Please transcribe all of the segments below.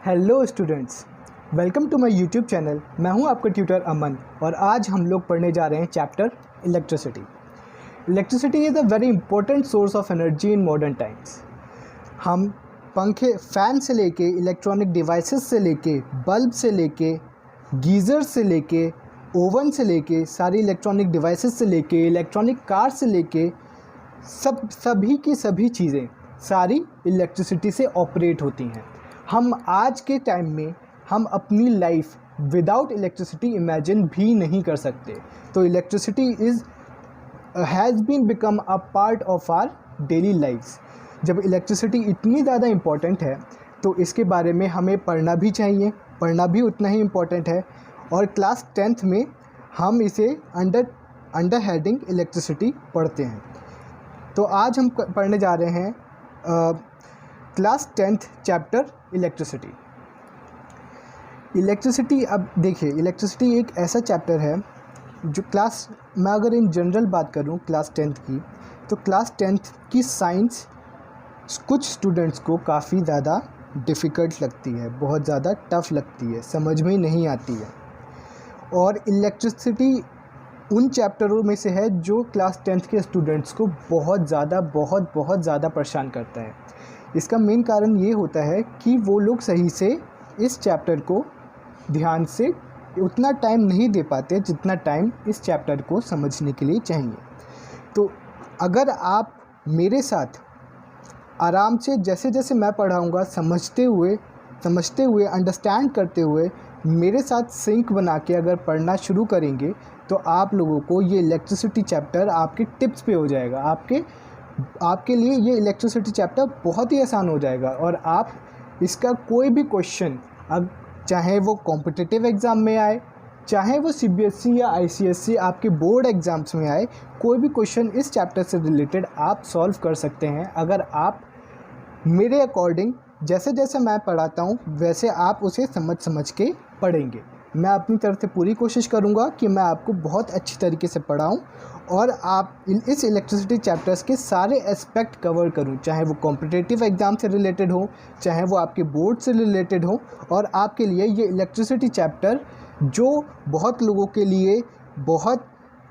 Hello students, welcome to my YouTube channel. मैं हूं आपका ट्यूटर अमन और आज हम लोग पढ़ने जा रहे हैं chapter electricity. Electricity is a very important source of energy in modern times. हम पंखे, फ़ैन से लेके इलेक्ट्रॉनिक डिवाइसेस से लेके बल्ब से लेके गीज़र से लेके ओवन से लेके सारी इलेक्ट्रॉनिक डिवाइसेस से लेके इलेक्ट्रॉनिक कार से लेके सभी की सभी चीज़ें सारी इलेक्ट्रिसिटी से ऑपरेट होती हैं। हम आज के टाइम में हम अपनी लाइफ विदाउट इलेक्ट्रिसिटी इमेजिन भी नहीं कर सकते। तो electricity has been become a part of our daily lifes. जब इलेक्ट्रिसिटी इतनी ज़्यादा इम्पॉर्टेंट है तो इसके बारे में हमें पढ़ना भी चाहिए, पढ़ना भी उतना ही इम्पॉर्टेंट है। और क्लास 10th में हम इसे अंडर हेडिंग इलेक्ट्रिसिटी पढ़ते हैं। तो आज हम पढ़ने जा रहे हैं क्लास 10th चैप्टर इलेक्ट्रिसिटी। अब देखिए, इलेक्ट्रिसिटी एक ऐसा चैप्टर है जो मैं अगर इन जनरल बात करूं क्लास 10th की, तो क्लास 10th की साइंस कुछ स्टूडेंट्स को काफ़ी ज़्यादा डिफ़िकल्ट लगती है, बहुत ज़्यादा टफ़ लगती है, समझ में नहीं आती है। और इलेक्ट्रिसिटी उन चैप्टरों में से है जो क्लास 10th के स्टूडेंट्स को बहुत ज़्यादा परेशान करता है। इसका मेन कारण ये होता है कि वो लोग सही से इस चैप्टर को ध्यान से उतना टाइम नहीं दे पाते जितना टाइम इस चैप्टर को समझने के लिए चाहिए। तो अगर आप मेरे साथ आराम से जैसे जैसे मैं पढ़ाऊँगा समझते हुए अंडरस्टैंड करते हुए मेरे साथ सिंक बना के अगर पढ़ना शुरू करेंगे तो आप लोगों को ये इलेक्ट्रिसिटी चैप्टर आपके टिप्स पे हो जाएगा। आपके लिए ये इलेक्ट्रिसिटी चैप्टर बहुत ही आसान हो जाएगा। और आप इसका कोई भी क्वेश्चन, अब चाहे वो कॉम्पिटिटिव एग्ज़ाम में आए, चाहे वो CBSE या ICSE आपके बोर्ड एग्ज़ाम्स में आए, कोई भी क्वेश्चन इस चैप्टर से रिलेटेड आप सॉल्व कर सकते हैं अगर आप मेरे अकॉर्डिंग जैसे जैसे मैं पढ़ाता हूँ वैसे आप उसे समझ के पढ़ेंगे। मैं अपनी तरफ से पूरी कोशिश करूँगा कि मैं आपको बहुत अच्छी तरीके से पढ़ाऊँ और आप इस इलेक्ट्रिसिटी चैप्टर्स के सारे एस्पेक्ट कवर करूँ, चाहे वो कॉम्पिटिटिव एग्ज़ाम से रिलेटेड हो, चाहे वो आपके बोर्ड से रिलेटेड हो। और आपके लिए ये इलेक्ट्रिसिटी चैप्टर जो बहुत लोगों के लिए बहुत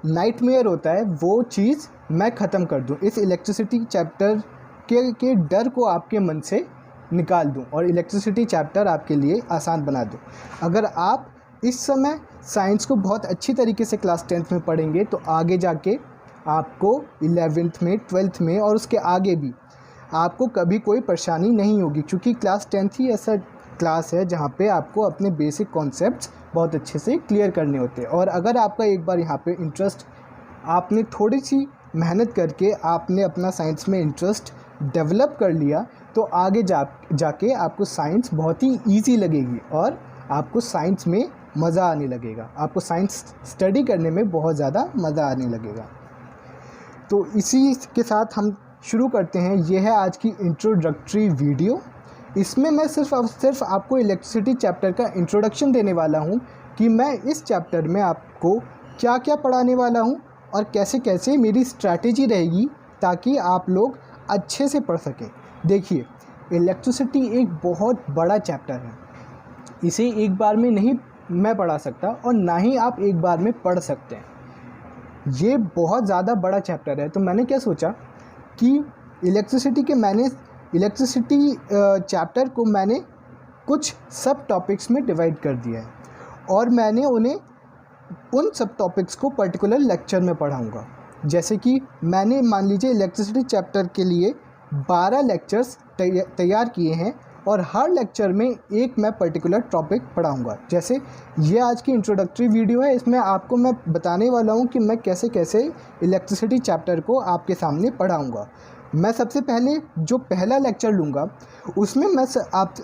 नाइटमेयर होता है, वो चीज़ मैं ख़त्म कर दूँ, इस इलेक्ट्रिसिटी चैप्टर के डर को आपके मन से निकाल दूं और इलेक्ट्रिसिटी चैप्टर आपके लिए आसान बना दूं। अगर आप इस समय साइंस को बहुत अच्छी तरीके से क्लास 10th में पढ़ेंगे तो आगे जाके आपको 11th में, 12th में और उसके आगे भी आपको कभी कोई परेशानी नहीं होगी, क्योंकि क्लास 10th ही ऐसा क्लास है जहाँ पे आपको अपने बेसिक कॉन्सेप्ट्स बहुत अच्छे से क्लियर करने होते हैं। और अगर आपका एक बार यहाँ पे इंटरेस्ट, आपने थोड़ी सी मेहनत करके आपने अपना साइंस में इंटरेस्ट डेवलप कर लिया तो आगे जाके आपको साइंस बहुत ही ईजी लगेगी और आपको साइंस में मज़ा आने लगेगा, आपको साइंस स्टडी करने में बहुत ज़्यादा मज़ा आने लगेगा। तो इसी के साथ हम शुरू करते हैं। ये है आज की इंट्रोडक्टरी वीडियो। इसमें मैं सिर्फ आपको इलेक्ट्रिसिटी चैप्टर का इंट्रोडक्शन देने वाला हूँ कि मैं इस चैप्टर में आपको क्या क्या पढ़ाने वाला हूँ और कैसे कैसे मेरी स्ट्रैटेजी रहेगी ताकि आप लोग अच्छे से पढ़ सकें। देखिए, इलेक्ट्रिसिटी एक बहुत बड़ा चैप्टर है, इसे एक बार में नहीं मैं पढ़ा सकता और ना ही आप एक बार में पढ़ सकते हैं। ये बहुत ज़्यादा बड़ा चैप्टर है। तो मैंने क्या सोचा कि इलेक्ट्रिसिटी चैप्टर को मैंने कुछ सब टॉपिक्स में डिवाइड कर दिया है और मैंने उन सब टॉपिक्स को पर्टिकुलर लेक्चर में पढ़ाऊँगा। जैसे कि मैंने मान लीजिए इलेक्ट्रिसिटी चैप्टर के लिए 12 लेक्चर्स तैयार किए हैं और हर लेक्चर में एक मैं पर्टिकुलर टॉपिक पढ़ाऊँगा। जैसे ये आज की इंट्रोडक्टरी वीडियो है, इसमें आपको मैं बताने वाला हूँ कि मैं कैसे कैसे इलेक्ट्रिसिटी चैप्टर को आपके सामने पढ़ाऊँगा। मैं सबसे पहले जो पहला लेक्चर लूँगा उसमें मैं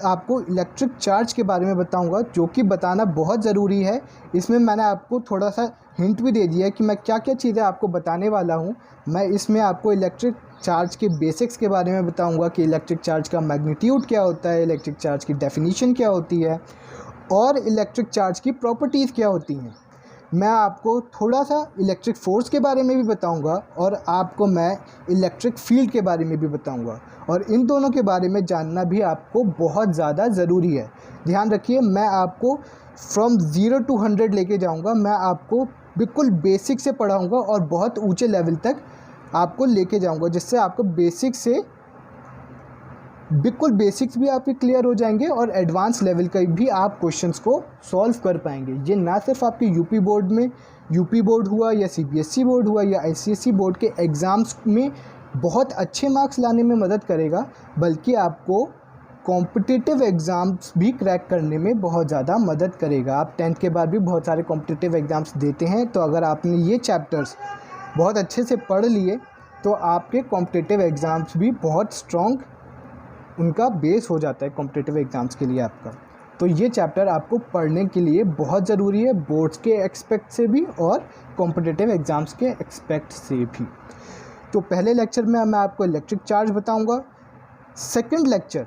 आपको इलेक्ट्रिक चार्ज के बारे में बताऊँगा, जो कि बताना बहुत ज़रूरी है। इसमें मैंने आपको थोड़ा सा हिंट भी दे दिया है कि मैं क्या क्या चीज़ें आपको बताने वाला हूँ। मैं इसमें आपको इलेक्ट्रिक चार्ज के बेसिक्स के बारे में बताऊँगा कि इलेक्ट्रिक चार्ज का मैग्नीट्यूड क्या होता है, इलेक्ट्रिक चार्ज की डेफिनीशन क्या होती है और इलेक्ट्रिक चार्ज की प्रॉपर्टीज़ क्या होती हैं। मैं आपको थोड़ा सा इलेक्ट्रिक फोर्स के बारे में भी बताऊंगा और आपको मैं इलेक्ट्रिक फील्ड के बारे में भी बताऊंगा, और इन दोनों के बारे में जानना भी आपको बहुत ज़्यादा ज़रूरी है। ध्यान रखिए, मैं आपको फ्रॉम 0 to 100 लेके जाऊंगा। मैं आपको बिल्कुल बेसिक से पढ़ाऊंगा और बहुत ऊंचे लेवल तक आपको लेके जाऊंगा, जिससे आपको बेसिक से बिल्कुल बेसिक्स भी आपके क्लियर हो जाएंगे और एडवांस लेवल का भी आप क्वेश्चंस को सॉल्व कर पाएंगे। ये ना सिर्फ आपके यूपी बोर्ड में, यूपी बोर्ड हुआ या सीबीएसई बोर्ड हुआ या आईसीएसई बोर्ड के एग्ज़ाम्स में बहुत अच्छे मार्क्स लाने में मदद करेगा, बल्कि आपको कॉम्पिटिटिव एग्ज़ाम्स भी क्रैक करने में बहुत ज़्यादा मदद करेगा। आप 10th के बाद भी बहुत सारे कॉम्पिटिटिव एग्ज़ाम्स देते हैं, तो अगर आपने ये चैप्टर्स बहुत अच्छे से पढ़ लिए तो आपके कॉम्पिटिटिव एग्ज़ाम्स भी बहुत स्ट्रॉन्ग उनका बेस हो जाता है कॉम्पिटिटिव एग्ज़ाम्स के लिए आपका। तो ये चैप्टर आपको पढ़ने के लिए बहुत ज़रूरी है, बोर्ड्स के एक्सपेक्ट से भी और कॉम्पिटिटिव एग्ज़ाम्स के एक्सपेक्ट से भी। तो पहले लेक्चर में मैं आपको इलेक्ट्रिक चार्ज बताऊंगा। सेकंड लेक्चर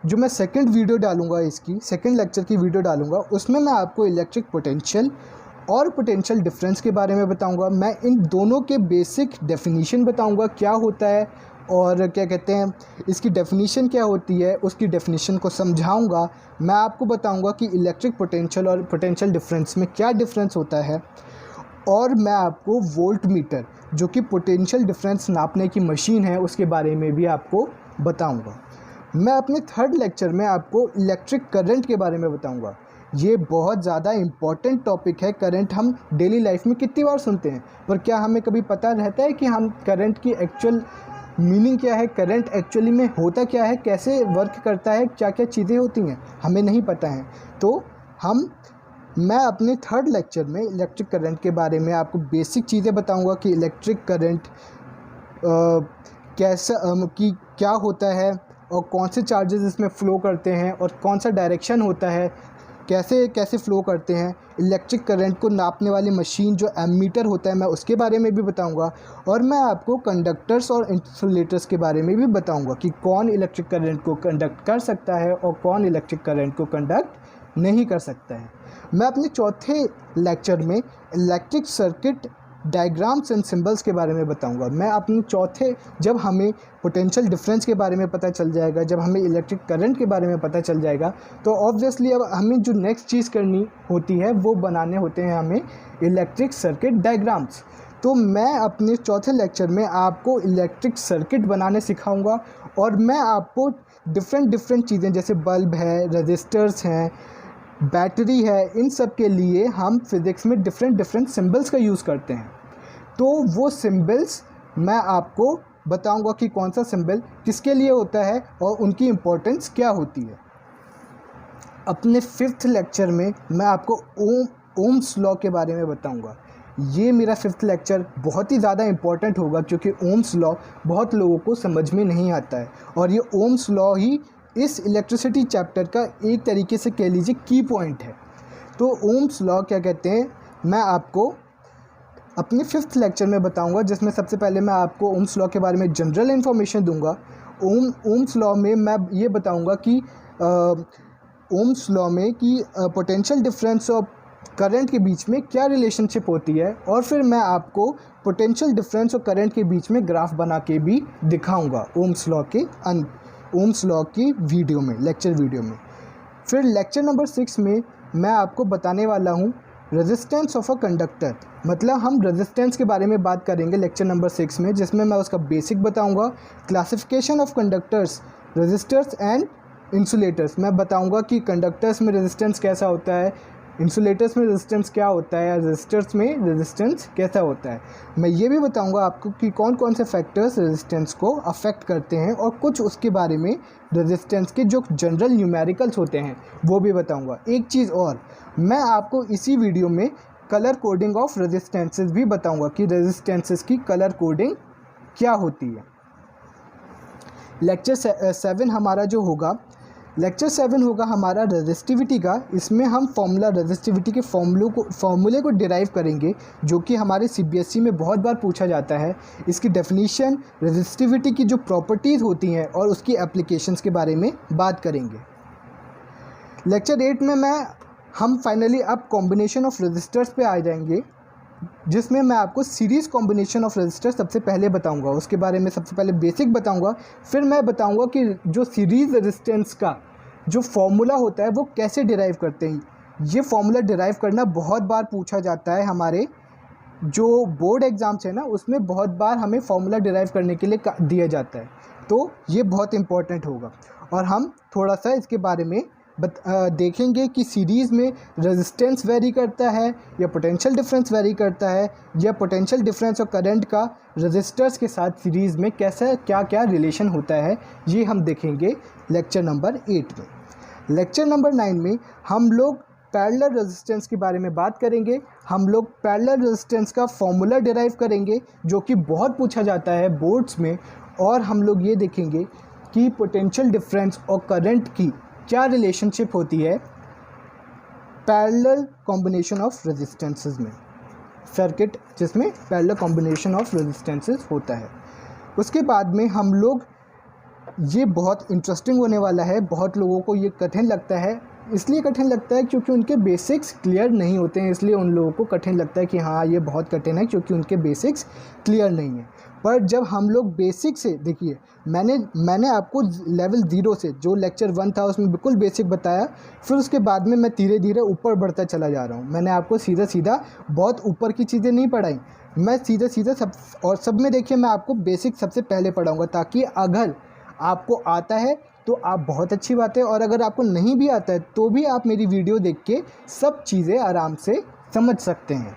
जो मैं सेकंड वीडियो डालूंगा, इसकी सेकंड लेक्चर की वीडियो डालूंगा, उसमें मैं आपको इलेक्ट्रिक पोटेंशियल और पोटेंशियल डिफरेंस के बारे में बताऊंगा। मैं इन दोनों के बेसिक डेफिनीशन बताऊंगा, क्या होता है और क्या कहते हैं, इसकी डेफिनीशन क्या होती है, उसकी डेफिनीशन को समझाऊंगा। मैं आपको बताऊंगा कि इलेक्ट्रिक पोटेंशियल और पोटेंशियल डिफरेंस में क्या डिफरेंस होता है, और मैं आपको वोल्ट मीटर जो कि पोटेंशियल डिफरेंस नापने की मशीन है उसके बारे में भी आपको बताऊंगा। मैं अपने थर्ड लेक्चर में आपको इलेक्ट्रिक करंट के बारे में बताऊंगा। ये बहुत ज़्यादा इम्पॉर्टेंट टॉपिक है। करंट हम डेली लाइफ में कितनी बार सुनते हैं, पर क्या हमें कभी पता रहता है कि हम करंट की एक्चुअल मीनिंग क्या है, करंट एक्चुअली में होता क्या है, कैसे वर्क करता है, क्या क्या चीज़ें होती हैं, हमें नहीं पता है। तो मैं अपने थर्ड लेक्चर में इलेक्ट्रिक करंट के बारे में आपको बेसिक चीज़ें बताऊंगा कि इलेक्ट्रिक करंट क्या होता है और कौन से चार्जेस इसमें फ़्लो करते हैं और कौन सा डायरेक्शन होता है, कैसे फ़्लो करते हैं। इलेक्ट्रिक करंट को नापने वाली मशीन जो एमीटर होता है, मैं उसके बारे में भी बताऊंगा। और मैं आपको कंडक्टर्स और इंसुलेटर्स के बारे में भी बताऊंगा कि कौन इलेक्ट्रिक करंट को कंडक्ट कर सकता है और कौन इलेक्ट्रिक करंट को कंडक्ट नहीं कर सकता है। मैं अपने चौथे लेक्चर में electric circuit diagrams and symbols के बारे में बताऊंगा। मैं अपने चौथे, जब हमें पोटेंशियल डिफरेंस के बारे में पता चल जाएगा, जब हमें इलेक्ट्रिक करंट के बारे में पता चल जाएगा, तो ऑब्वियसली अब हमें जो नेक्स्ट चीज़ करनी होती है वो बनाने होते हैं हमें इलेक्ट्रिक सर्किट डायग्राम्स। तो मैं अपने चौथे लेक्चर में आपको इलेक्ट्रिक सर्किट बनाने सिखाऊंगा, और मैं आपको डिफरेंट चीज़ें जैसे बल्ब है, रजिस्टर्स हैं, बैटरी है, इन सब के लिए हम फिज़िक्स में डिफरेंट सिंबल्स का यूज़ करते हैं। तो वो सिंबल्स मैं आपको बताऊंगा कि कौन सा सिंबल किसके लिए होता है और उनकी इम्पोर्टेंस क्या होती है। अपने फिफ्थ लेक्चर में मैं आपको ओम्स लॉ के बारे में बताऊंगा। ये मेरा फिफ्थ लेक्चर बहुत ही ज़्यादा इम्पॉर्टेंट होगा, क्योंकि ओम्स लॉ बहुत लोगों को समझ में नहीं आता है, और ये ओम्स लॉ ही इस इलेक्ट्रिसिटी चैप्टर का एक तरीके से कह लीजिए की पॉइंट है। तो ओम्स लॉ क्या कहते हैं, मैं आपको अपने फिफ्थ लेक्चर में बताऊंगा, जिसमें सबसे पहले मैं आपको ओम्स लॉ के बारे में जनरल इन्फॉर्मेशन दूंगा। ओम्स लॉ में मैं ये बताऊंगा कि ओम्स लॉ में कि पोटेंशियल डिफरेंस और करंट के बीच में क्या रिलेशनशिप होती है, और फिर मैं आपको पोटेंशियल डिफरेंस और करंट के बीच में ग्राफ बना के भी दिखाऊंगा ओम्स लॉ की वीडियो में, लेक्चर वीडियो में। फिर लेक्चर नंबर 6 में मैं आपको बताने वाला हूँ रेजिस्टेंस ऑफ अ कंडक्टर। मतलब हम रेजिस्टेंस के बारे में बात करेंगे लेक्चर नंबर 6 में, जिसमें मैं उसका बेसिक बताऊँगा, classification of conductors, resistors and insulators. मैं बताऊँगा कि कंडक्टर्स में रेजिस्टेंस कैसा होता है, इंसुलेटर्स में रेजिस्टेंस क्या होता है, या रेजिस्टर्स में रेजिस्टेंस कैसा होता है। मैं ये भी बताऊंगा आपको कि कौन कौन से फैक्टर्स रेजिस्टेंस को अफेक्ट करते हैं, और कुछ उसके बारे में रेजिस्टेंस के जो जनरल न्यूमेरिकल्स होते हैं वो भी बताऊंगा। एक चीज़ और, मैं आपको इसी वीडियो में कलर कोडिंग ऑफ रेजिस्टेंसेस भी बताऊँगा कि रेजिस्टेंसेस की कलर कोडिंग क्या होती है। लेक्चर 7 हमारा जो होगा, लेक्चर 7 होगा हमारा रेजिस्टिविटी का। इसमें हम रेजिस्टिविटी के फॉर्मूले को डिराइव करेंगे, जो कि हमारे सीबीएसई में बहुत बार पूछा जाता है। इसकी डेफिनीशन, रेजिस्टिविटी की जो प्रॉपर्टीज़ होती हैं और उसकी एप्लीकेशंस के बारे में बात करेंगे। लेक्चर 8 में मैं हम फाइनली अब कॉम्बिनेशन ऑफ रजिस्टर्स पे आ जाएंगे, जिसमें मैं आपको सीरीज़ कॉम्बिनेशन ऑफ रजिस्टर सबसे पहले बताऊंगा। उसके बारे में सबसे पहले बेसिक बताऊंगा, फिर मैं बताऊंगा कि जो सीरीज़ रेजिस्टेंस का जो फॉर्मूला होता है वो कैसे डिराइव करते हैं। ये फॉर्मूला डिराइव करना बहुत बार पूछा जाता है, हमारे जो बोर्ड एग्ज़ाम्स है ना उसमें बहुत बार हमें फॉर्मूला डिराइव करने के लिए दिया जाता है, तो ये बहुत इंपॉर्टेंट होगा। और हम थोड़ा सा इसके बारे में देखेंगे कि सीरीज़ में रेजिस्टेंस वेरी करता है या पोटेंशियल डिफरेंस वेरी करता है, या पोटेंशियल डिफरेंस और करंट का रेजिस्टर्स के साथ सीरीज़ में कैसा क्या क्या रिलेशन होता है, ये हम देखेंगे लेक्चर नंबर 8 में। लेक्चर नंबर 9 में हम लोग पैरेलल रेजिस्टेंस के बारे में बात करेंगे। हम लोग पैरेलल रेजिस्टेंस का फॉर्मूला डिराइव करेंगे जो कि बहुत पूछा जाता है बोर्ड्स में, और हम लोग ये देखेंगे कि पोटेंशियल डिफरेंस और करंट की क्या रिलेशनशिप होती है पैरेलल कॉम्बिनेशन ऑफ रेजिस्टेंसेस में, सर्किट जिसमें पैरेलल कॉम्बिनेशन ऑफ रेजिस्टेंसेस होता है। उसके बाद में हम लोग, ये बहुत इंटरेस्टिंग होने वाला है, बहुत लोगों को ये कठिन लगता है, इसलिए कठिन लगता है क्योंकि उनके बेसिक्स क्लियर नहीं होते हैं, इसलिए उन लोगों को कठिन लगता है कि हाँ ये बहुत कठिन है क्योंकि उनके बेसिक्स क्लियर नहीं है। पर जब हम लोग बेसिक से, देखिए मैंने आपको लेवल 0 से, जो लेक्चर 1 था उसमें बिल्कुल बेसिक बताया, फिर उसके बाद में मैं धीरे धीरे ऊपर बढ़ता चला जा रहा हूँ। मैंने आपको सीधा सीधा बहुत ऊपर की चीज़ें नहीं पढ़ाई, मैं सीधा सीधा सब में देखिए मैं आपको बेसिक सबसे पहले पढ़ाऊँगा, ताकि अगर आपको आता है तो आप बहुत अच्छी बात है, और अगर आपको नहीं भी आता है तो भी आप मेरी वीडियो देख के सब चीज़ें आराम से समझ सकते हैं।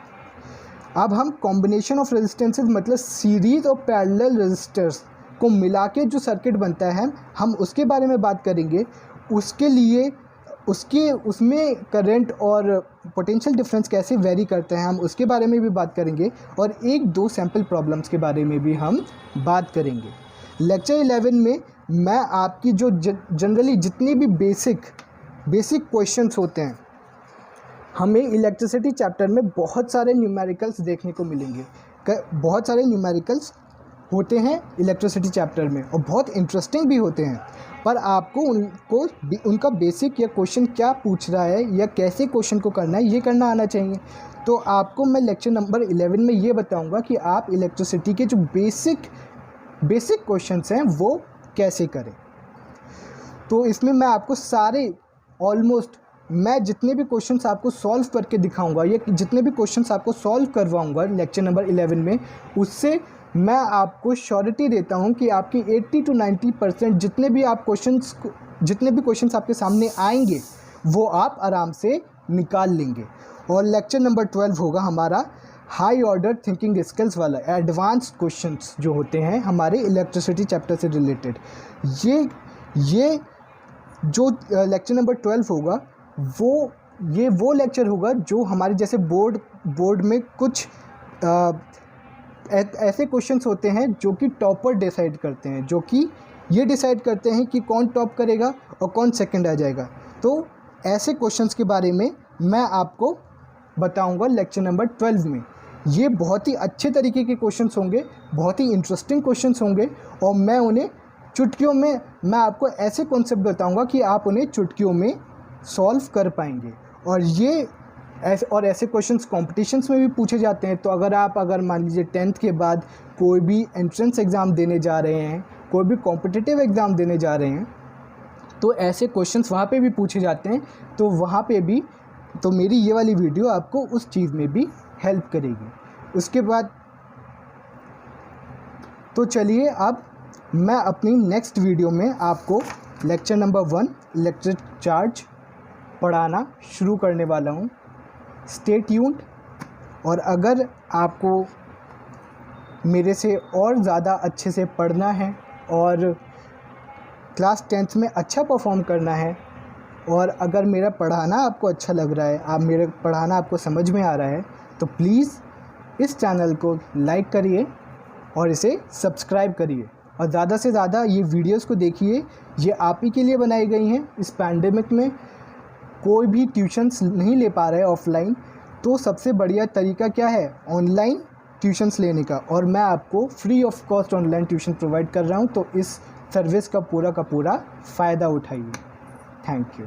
अब हम कॉम्बिनेशन ऑफ रेजिस्टेंसेस मतलब सीरीज़ और पैरेलल रेजिस्टर्स को मिला के जो सर्किट बनता है, हम उसके बारे में बात करेंगे। उसके लिए उसमें करंट और पोटेंशियल डिफरेंस कैसे वेरी करते हैं, हम उसके बारे में भी बात करेंगे, और 1-2 सैम्पल प्रॉब्लम्स के बारे में भी हम बात करेंगे। लेक्चर 11 में मैं आपकी जो जनरली जितने भी बेसिक क्वेश्चंस होते हैं, हमें इलेक्ट्रिसिटी चैप्टर में बहुत सारे न्यूमेरिकल्स देखने को मिलेंगे। बहुत सारे न्यूमेरिकल्स होते हैं इलेक्ट्रिसिटी चैप्टर में और बहुत इंटरेस्टिंग भी होते हैं, पर आपको उनका बेसिक या क्वेश्चन क्या पूछ रहा है या कैसे क्वेश्चन को करना है ये करना आना चाहिए। तो आपको मैं लेक्चर नंबर 11 में ये बताऊंगा कि आप इलेक्ट्रिसिटी के जो बेसिक क्वेश्चंस हैं वो कैसे करें। तो इसमें मैं आपको सारे ऑलमोस्ट मैं जितने भी क्वेश्चंस आपको सॉल्व करके दिखाऊंगा या जितने भी क्वेश्चंस आपको सॉल्व करवाऊंगा लेक्चर नंबर 11 में, उससे मैं आपको श्योरिटी देता हूं कि आपकी 80 to 90% जितने भी क्वेश्चंस आपके सामने आएंगे वो आप आराम से निकाल लेंगे। और लेक्चर नंबर 12 होगा हमारा हाई ऑर्डर थिंकिंग स्किल्स वाला, एडवांस क्वेश्चंस जो होते हैं हमारे इलेक्ट्रिसिटी चैप्टर से रिलेटेड। ये जो लेक्चर नंबर 12 होगा वो लेक्चर होगा जो हमारे जैसे बोर्ड में कुछ ऐसे क्वेश्चंस होते हैं जो कि टॉपर डिसाइड करते हैं, जो कि ये डिसाइड करते हैं कि कौन टॉप करेगा और कौन सेकंड आ जाएगा। तो ऐसे क्वेश्चंस के बारे में मैं आपको बताऊंगा लेक्चर नंबर 12 में। ये बहुत ही अच्छे तरीके के क्वेश्चंस होंगे, बहुत ही इंटरेस्टिंग क्वेश्चंस होंगे, और मैं उन्हें चुटकियों में मैं आपको ऐसे कॉन्सेप्ट बताऊंगा कि आप उन्हें चुटकियों में सॉल्व कर पाएंगे। और ऐसे क्वेश्चंस कॉम्पिटिशन्स में भी पूछे जाते हैं। तो अगर मान लीजिए 10th के बाद कोई भी एंट्रेंस एग्ज़ाम देने जा रहे हैं, कोई भी कॉम्पिटिटिव एग्ज़ाम देने जा रहे हैं, तो ऐसे क्वेश्चंस वहाँ पे भी पूछे जाते हैं। तो वहाँ पे भी तो मेरी ये वाली वीडियो आपको उस चीज़ में भी हेल्प करेगी। उसके बाद तो चलिए अब मैं अपनी नेक्स्ट वीडियो में आपको लेक्चर नंबर 1 इलेक्ट्रिक चार्ज पढ़ाना शुरू करने वाला हूँ। Stay tuned. और अगर आपको मेरे से और ज़्यादा अच्छे से पढ़ना है और क्लास 10th में अच्छा परफॉर्म करना है, और अगर मेरा पढ़ाना आपको अच्छा लग रहा है, मेरा पढ़ाना आपको समझ में आ रहा है, तो प्लीज़ इस चैनल को लाइक करिए और इसे सब्सक्राइब करिए, और ज़्यादा से ज़्यादा ये वीडियोस को देखिए। ये आप ही के लिए बनाई गई हैं। इस पैंडेमिक में कोई भी ट्यूशन्स नहीं ले पा रहा है ऑफलाइन, तो सबसे बढ़िया तरीका क्या है? ऑनलाइन ट्यूशन्स लेने का। और मैं आपको free of cost online tuition provide कर रहा हूँ, तो इस सर्विस का पूरा फ़ायदा उठाइए। Thank you.